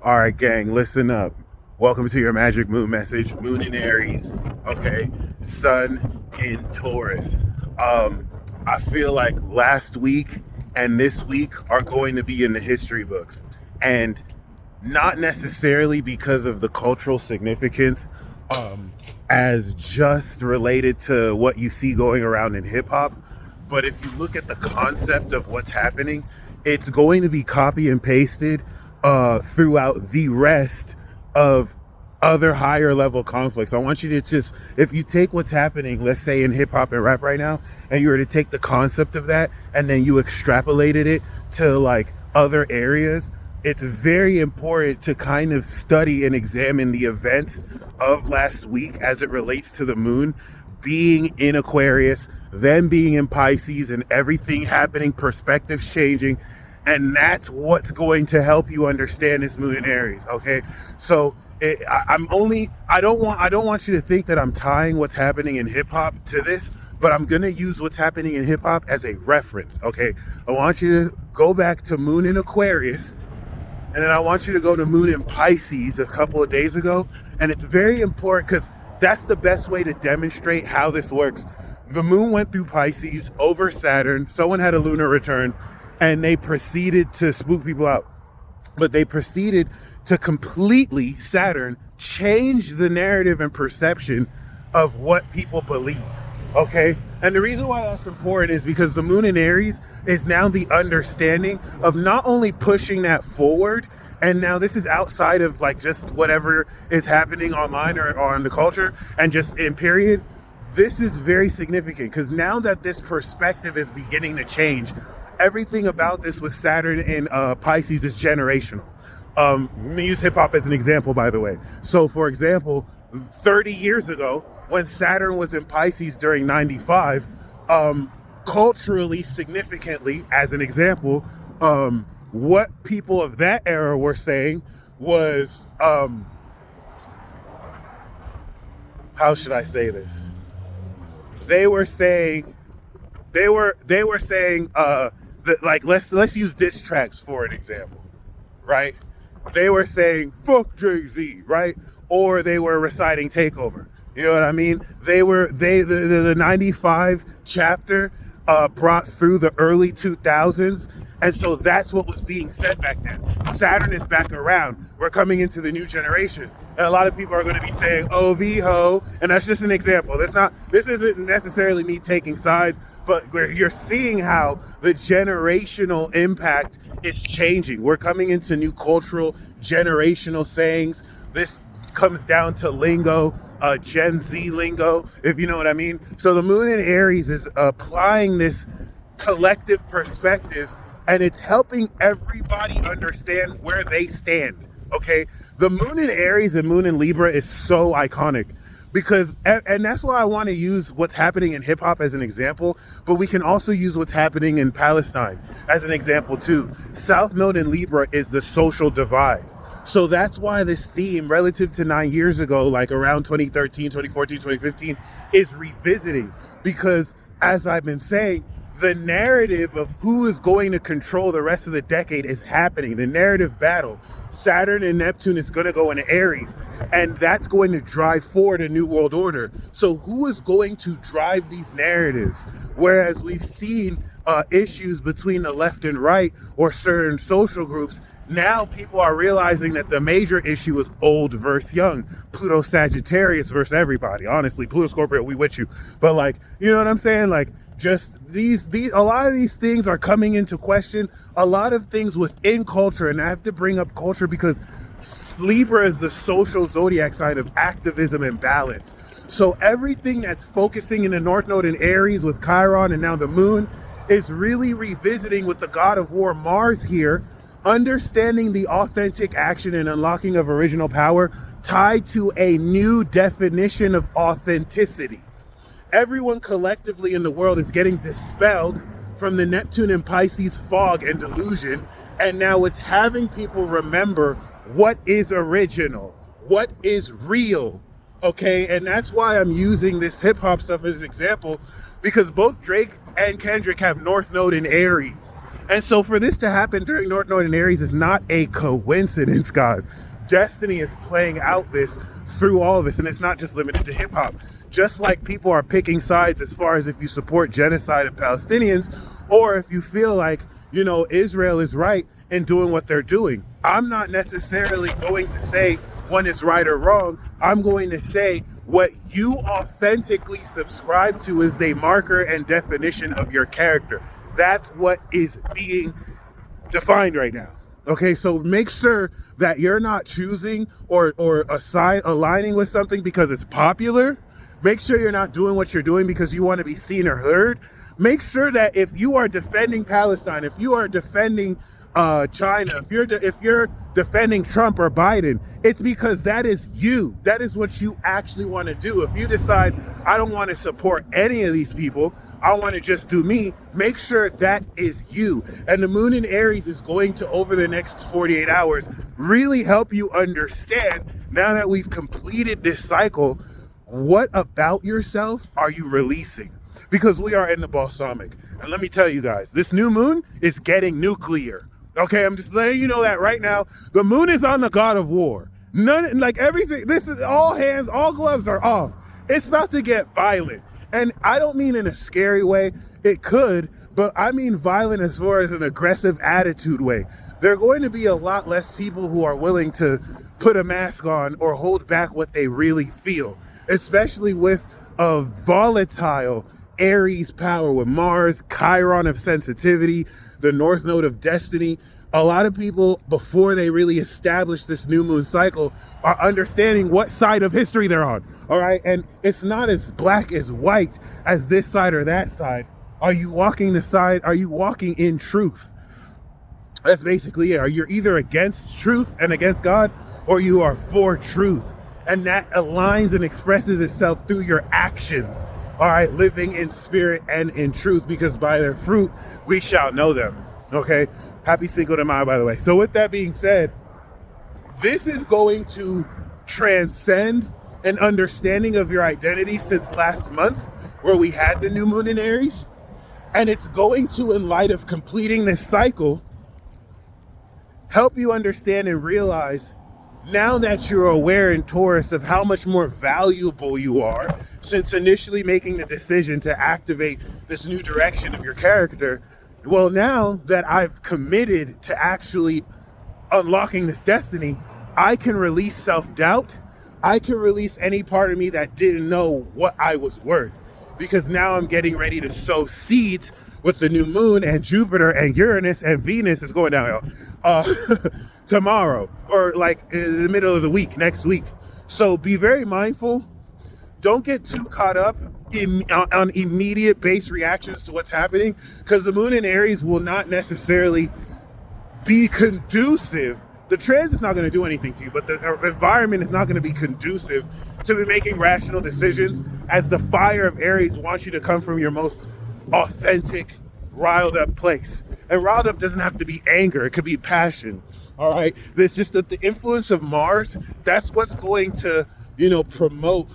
All right, gang, listen up. Welcome to your magic moon message. Moon in Aries, okay? Sun in Taurus. I feel like last week and this week are going to be in the history books. And not necessarily because of the cultural significance, as just related to what you see going around in hip hop. But if you look at the concept of what's happening, it's going to be copy and pasted throughout the rest of other higher level conflicts. I want you to just, if you take what's happening, let's say in hip hop and rap right now, and you were to take the concept of that and then you extrapolated it to like other areas, it's very important to kind of study and examine the events of last week as it relates to the moon being in Aquarius, then being in Pisces, and everything happening, perspectives changing. And that's what's going to help you understand this moon in Aries. Okay. So I don't want you to think that I'm tying what's happening in hip hop to this, but I'm going to use what's happening in hip hop as a reference. Okay. I want you to go back to moon in Aquarius, and then I want you to go to moon in Pisces a couple of days ago. And it's very important because that's the best way to demonstrate how this works. The moon went through Pisces over Saturn. Someone had a lunar return and they proceeded to spook people out. But they proceeded to completely, Saturn, change the narrative and perception of what people believe. Okay? And the reason why that's important is because the moon in Aries is now the understanding of not only pushing that forward, and now this is outside of like just whatever is happening online or in the culture and just in period. This is very significant because now that this perspective is beginning to change, everything about this with Saturn in Pisces is generational. Let me use hip hop as an example, by the way. So for example, 30 years ago, when Saturn was in Pisces during 95, culturally significantly, as an example, what people of that era were saying was, how should I say this? They were saying that, like, let's use diss tracks for an example, right? They were saying fuck Jay-Z, right? Or they were reciting Takeover. You know what I mean? The 95 chapter brought through the early 2000s. And so that's what was being said back then. Saturn is back around. We're coming into the new generation. And a lot of people are going to be saying, oh, V-ho. And that's just an example. This isn't necessarily me taking sides, but you're seeing how the generational impact is changing. We're coming into new cultural generational sayings. This comes down to lingo, Gen Z lingo, if you know what I mean. So the moon in Aries is applying this collective perspective, and it's helping everybody understand where they stand, okay? The moon in Aries and moon in Libra is so iconic because, and that's why I want to use what's happening in hip hop as an example, but we can also use what's happening in Palestine as an example too. South Node in Libra is the social divide. So that's why this theme relative to 9 years ago, like around 2013, 2014, 2015, is revisiting because, as I've been saying, the narrative of who is going to control the rest of the decade is happening. The narrative battle. Saturn and Neptune is going to go into Aries, and that's going to drive forward a new world order. So who is going to drive these narratives? Whereas we've seen issues between the left and right or certain social groups, now people are realizing that the major issue is old versus young. Pluto Sagittarius versus everybody. Honestly, Pluto Scorpio, we with you. But like, you know what I'm saying? Like, just these a lot of these things are coming into question. A lot of things within culture, and I have to bring up culture because Libra is the social zodiac sign of activism and balance. So everything that's focusing in the North Node in Aries with Chiron and now the moon is really revisiting with the god of war Mars here, understanding the authentic action and unlocking of original power tied to a new definition of authenticity. Everyone collectively in the world is getting dispelled from the Neptune and Pisces fog and delusion, and now it's having people remember what is original, what is real, okay? And that's why I'm using this hip hop stuff as an example, because both Drake and Kendrick have North Node in Aries. And so for this to happen during North Node and Aries is not a coincidence, guys. Destiny is playing out this through all of this, and it's not just limited to hip hop. Just like people are picking sides as far as if you support genocide of Palestinians, or if you feel like, Israel is right in doing what they're doing. I'm not necessarily going to say one is right or wrong. I'm going to say what you authentically subscribe to is the marker and definition of your character. That's what is being defined right now. Okay, so make sure that you're not choosing or aligning with something because it's popular. Make sure you're not doing what you're doing because you want to be seen or heard. Make sure that if you are defending Palestine, if you are defending China, if you're defending Trump or Biden, it's because that is you. That is what you actually want to do. If you decide, I don't want to support any of these people, I want to just do me, make sure that is you. And the moon in Aries is going to, over the next 48 hours, really help you understand, now that we've completed this cycle, what about yourself are you releasing? Because we are in the balsamic. And let me tell you guys, this new moon is getting nuclear. Okay, I'm just letting you know that right now. The moon is on the god of war. Everything, this is all hands, all gloves are off. It's about to get violent. And I don't mean in a scary way. It could, but I mean violent as far as an aggressive attitude way. There are going to be a lot less people who are willing to put a mask on or hold back what they really feel, especially with a volatile Aries power with Mars, Chiron of sensitivity, the North Node of destiny. A lot of people, before they really establish this new moon cycle, are understanding what side of history they're on. All right. And it's not as black as white as this side or that side. Are you walking the side? Are you walking in truth? That's basically it. You're either against truth and against God, or you are for truth. And that aligns and expresses itself through your actions. All right, living in spirit and in truth, because by their fruit we shall know them. Okay, happy Cinco de Mayo, by the way. So with that being said, this is going to transcend an understanding of your identity since last month, where we had the new moon in Aries. And it's going to, in light of completing this cycle, help you understand and realize, now that you're aware in Taurus of how much more valuable you are since initially making the decision to activate this new direction of your character, well, now that I've committed to actually unlocking this destiny, I can release self-doubt. I can release any part of me that didn't know what I was worth, because now I'm getting ready to sow seeds with the new moon, and Jupiter and Uranus and Venus is going down tomorrow, or like in the middle of the week, next week. So be very mindful. Don't get too caught up on immediate base reactions to what's happening, because the moon in Aries will not necessarily be conducive. The transit is not going to do anything to you, but the environment is not going to be conducive to be making rational decisions, as the fire of Aries wants you to come from your most authentic, riled up place. And riled up doesn't have to be anger. It could be passion. All right. There's just the influence of Mars. That's what's going to, promote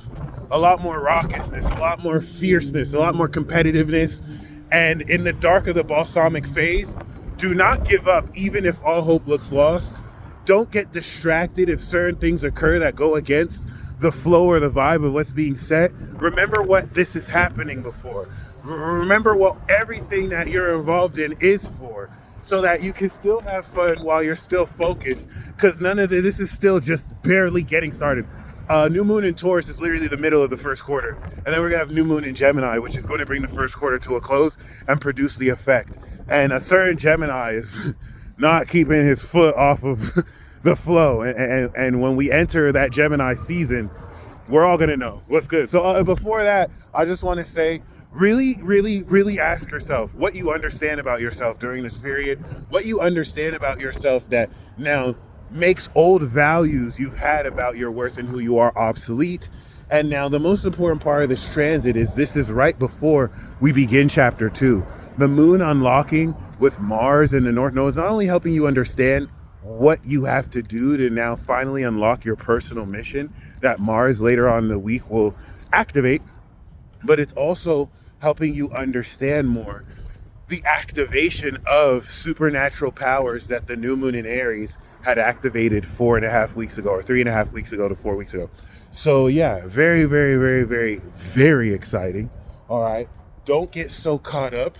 a lot more raucousness, a lot more fierceness, a lot more competitiveness. And in the dark of the balsamic phase, do not give up, even if all hope looks lost. Don't get distracted if certain things occur that go against the flow or the vibe of what's being said. Remember what this is happening before. Remember what everything that you're involved in is for, so that you can still have fun while you're still focused, because none of this is still just barely getting started. New moon in Taurus is literally the middle of the first quarter. And then we're going to have new moon in Gemini, which is going to bring the first quarter to a close and produce the effect. And a certain Gemini is not keeping his foot off of the flow. And when we enter that Gemini season, we're all going to know what's good. So before that, I just want to say, really, really, really ask yourself what you understand about yourself during this period, what you understand about yourself that now makes old values you've had about your worth and who you are obsolete. And now the most important part of this transit is this is right before we begin chapter 2. The moon unlocking with Mars in the North Node is not only helping you understand what you have to do to now finally unlock your personal mission that Mars later on in the week will activate, but it's also helping you understand more the activation of supernatural powers that the new moon in Aries had activated 4.5 weeks ago, or 3.5 weeks ago to 4 weeks ago. So yeah, very, very, very, very, very exciting. All right. Don't get so caught up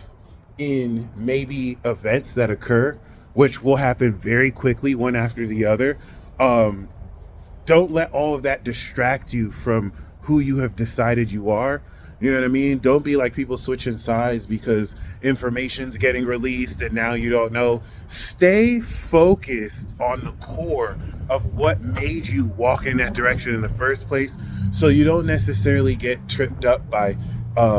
in maybe events that occur, which will happen very quickly, one after the other. Don't let all of that distract you from who you have decided you are. You know what I mean? Don't be like people switching sides because information's getting released and now you don't know. Stay focused on the core of what made you walk in that direction in the first place, so you don't necessarily get tripped up by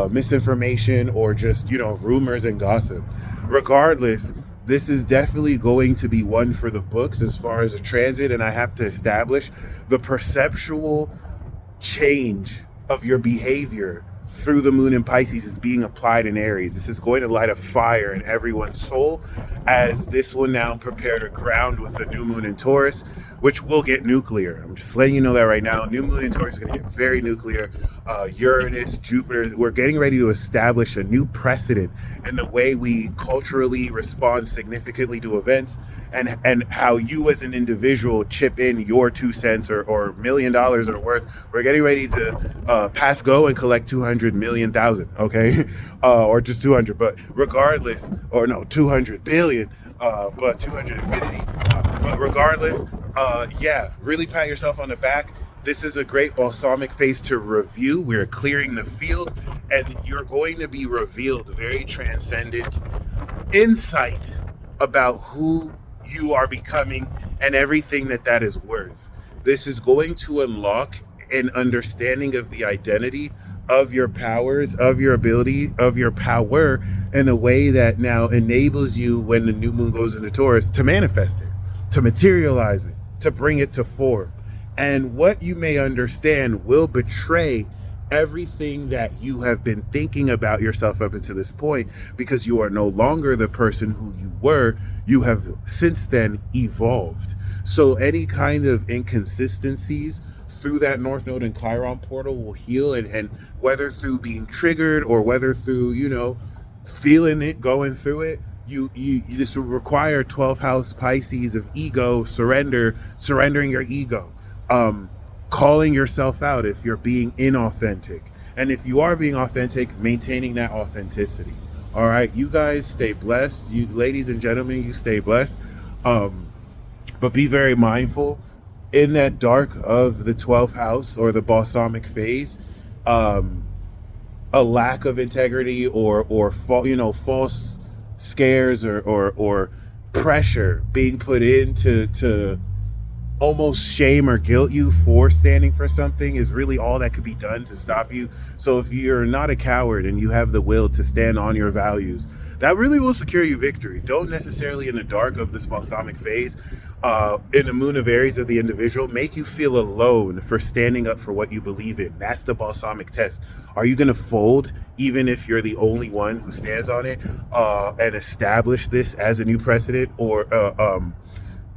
misinformation or just, rumors and gossip. Regardless, this is definitely going to be one for the books as far as a transit, and I have to establish the perceptual change of your behavior through the moon in Pisces is being applied in Aries. This is going to light a fire in everyone's soul, as this will now prepare to ground with the new moon in Taurus, which will get nuclear. I'm just letting you know that right now. New moon in Taurus is going to get very nuclear. Uranus, Jupiter, we're getting ready to establish a new precedent in the way we culturally respond significantly to events, and how you as an individual chip in your 2 cents or $1 million or worth. We're getting ready to pass go and collect 200 million thousand, okay? Or just 200, but regardless, or no, 200 billion, but 200 infinity. But regardless, yeah, really pat yourself on the back. This is a great balsamic phase to review. We're clearing the field, and you're going to be revealed very transcendent insight about who you are becoming and everything that is worth. This is going to unlock an understanding of the identity of your powers, of your ability, of your power, in a way that now enables you, when the new moon goes into Taurus, to manifest it, to materialize it, to bring it to form. And what you may understand will betray everything that you have been thinking about yourself up until this point, because you are no longer the person who you were. You have since then evolved. So any kind of inconsistencies through that North Node and Chiron portal will heal, and whether through being triggered or whether through, feeling it, going through it, you this will require 12th house Pisces of ego, surrendering your ego, calling yourself out if you're being inauthentic, and if you are being authentic, maintaining that authenticity. All right, you guys stay blessed. You ladies and gentlemen, you stay blessed. But be very mindful in that dark of the 12th house or the balsamic phase. A lack of integrity or false scares or pressure being put in to almost shame or guilt you for standing for something is really all that could be done to stop you. So if you're not a coward and you have the will to stand on your values, that really will secure you victory. Don't necessarily, in the dark of this balsamic phase, in the moon of Aries of the individual, make you feel alone for standing up for what you believe in. That's the balsamic test. Are you going to fold even if you're the only one who stands on it, and establish this as a new precedent, or are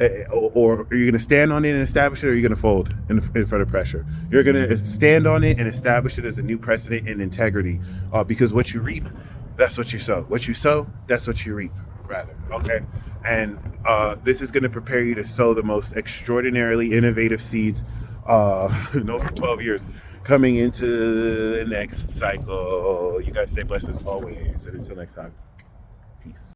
you going to stand on it and establish it, or are you going to fold in front of pressure? You're going to stand on it and establish it as a new precedent in integrity, because what you reap, that's what you sow. What you sow, that's what you reap, rather. Okay? And this is going to prepare you to sow the most extraordinarily innovative seeds for 12 years coming into the next cycle. You guys stay blessed as always. And until next time, peace.